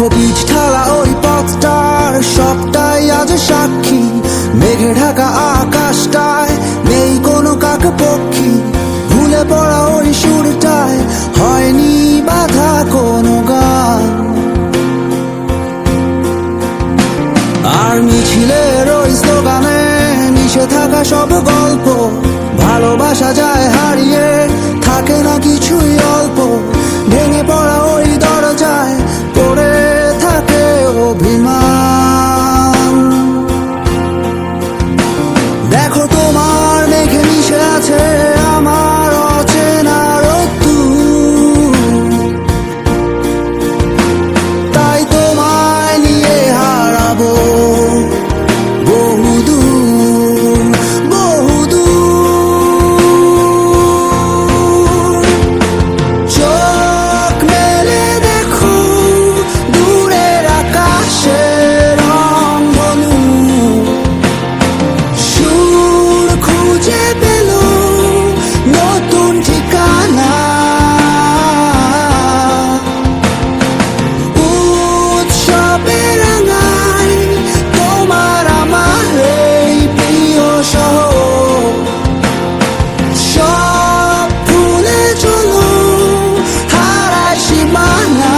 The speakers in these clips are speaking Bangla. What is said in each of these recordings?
দেখো বীজ ঢালা ওই পথটার সবটাই আজ সাক্ষী। মেঘে ঢাকা আকাশটায় নেই কোনো কাক পক্ষী। ভুলে পড়া ওই সুরটায় হয়নি বাধা কোনো গান। আর মিছিলের ওই স্লোগানে মিশে থাকা সব গল্প। ভালোবাসা যায় হারিয়ে, থাকে না কিছুই অল্প। ভেঙে পড়া ওই দরজায় পড়ে থাকে অভিমান। দেখো তোমার মেঘে মিশে আছে আমার অচেনা রোদ্দুর। তাই তোমায় নিয়ে হারাবো বহুদূর বহুদূর। চোখ মেলে দেখো দূরের আকাশের রংধনু। সুর খুঁজে পেল নতুন ঠিকানা। উৎসবে রাঙায় তোমার আমার এই প্রিয় শহর। সব ভুলে চলো হারায় সীমানা।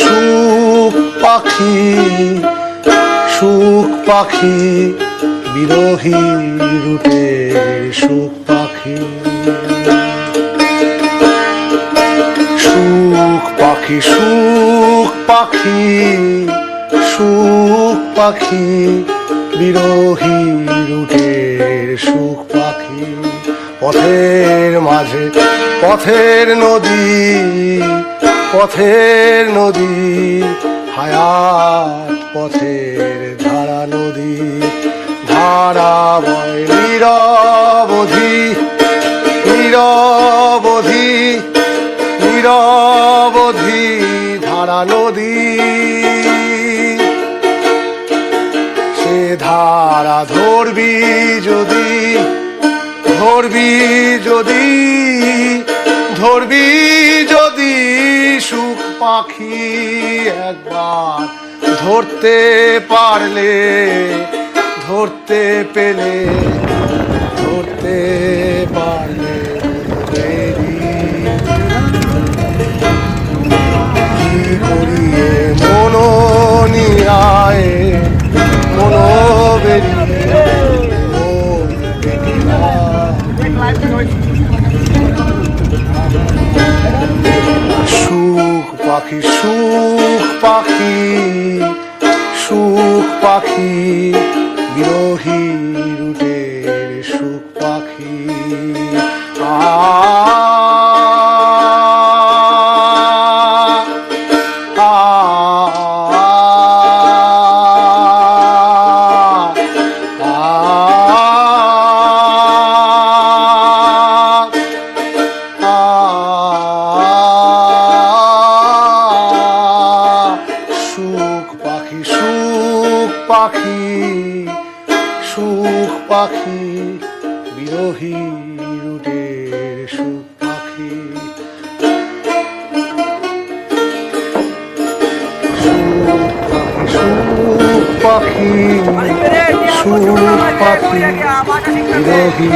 সুখ পাখি সুখ পাখি বিরোহী রুটে সুখ পাখি। সুখ পাখি সুখ পাখি সুখ পাখি বিরোহী রুটের সুখ পাখি। পথের মাঝে পথের নদী পথের নদী হায়াত পথের ধারা নদী। ধারা বয় নিরবধি নিরবধি নিরবধি ধারা নদী। সে ধারা ধরবি যদি ধরবি যদি ধরবি যদি সুখ পাখি একবার ধরতে পারলে ধরতে পেলে ধরতে পারলে কি করিয়ে মনো নিরায় মনো বেরিয়ে সুখ পাখি সুখ পাখি সুখ পাখি বিরোহী রুটের সুখ পাখি। পাখি সুখ পাখি বিরোহী রুটের সুখ পাখি। সুখ পাখি সুখ পাখি বিরোহী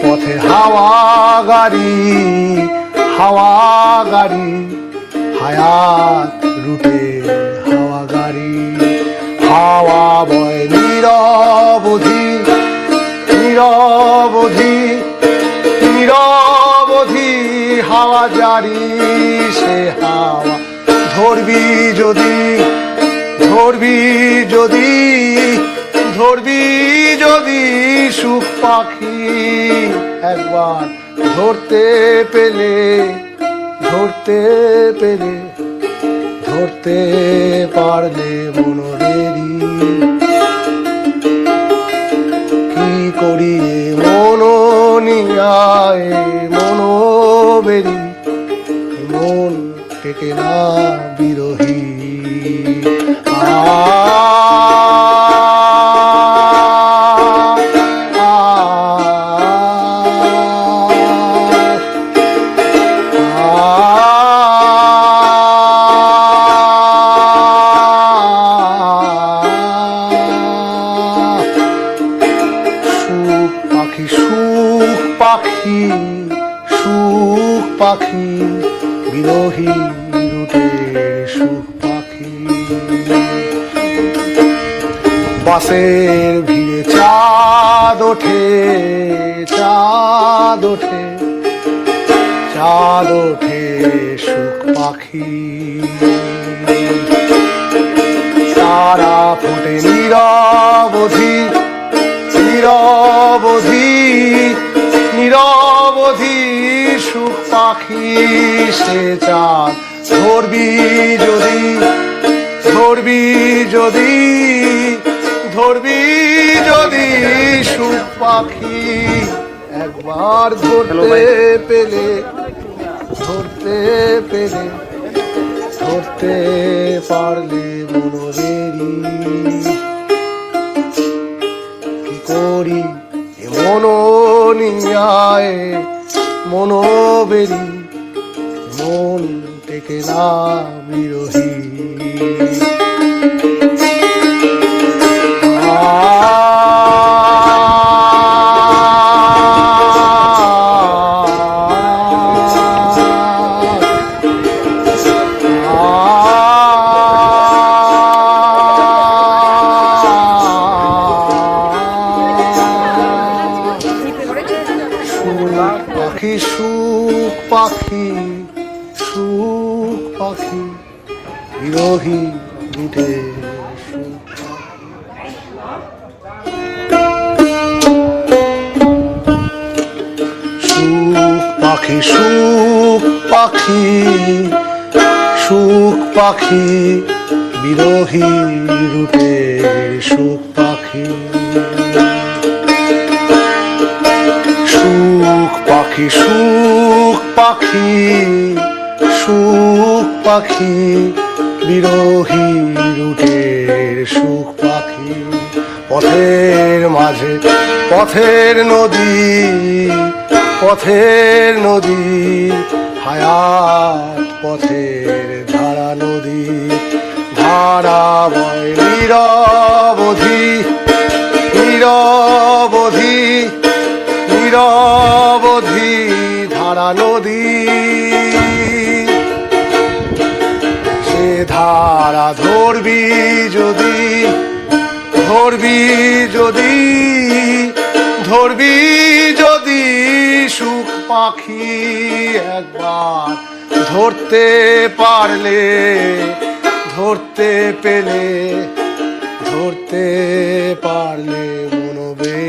পথে হাওয়া গাড়ি হায়াত রুটে হাওয়া গাড়ি। হাওয়া বয় নিরবধি নিরবধি নিরবধি হাওয়া জারি। সে হাওয়া ধরবি যদি ধরবি যদি ধরবি যদি সুখ পাখি একবার ধরতে পেলে ধরতে পেলে ধরতে পারলে মনোরেরি কি করি মনো নিয়ায় মনো বেরি মন টেকে না বিরোহী সুখ পাখি সুখ পাখি বিরোহী রুটের সুখ পাখি বাসের ভিড়ে চাঁদ ওঠে চাঁদ ওঠে চাঁদ ওঠে সুখ পাখি তারা ফোটে নিরবধি নিরবধি নিরবধি সুখ পাখি সে চাঁদ ধরবি যদি ধরবি যদি ধরবি যদি সুখ পাখি একবার ধরতে পেলে ধরতে পেলে ধরতে পারলে মনোরেরি কি করি মনো নিয়ায় মনো বেরি মন টেকে না বিরোহী পাখি সুখ পাখি সুখ পাখি বিরোহী রুটে সুখ পাখি সুখ পাখি সুখ পাখি বিরোহী রুটে সুখ পাখি সুখ পাখি সুখ পাখি সুখ পাখি বিরোহী রুটের সুখ পাখি পথের মাঝে পথের নদী হায়াত পথের ধারা নদী ধারা বয় নিরবধি নিরবধি নিরবধি ধারা নদী সে ধারা ধরবি যদি ধরবি যদি ধরবি যদি সুখ পাখি একবার ধরতে পারলে ধরতে পেলে ধরতে পারলে মনোবে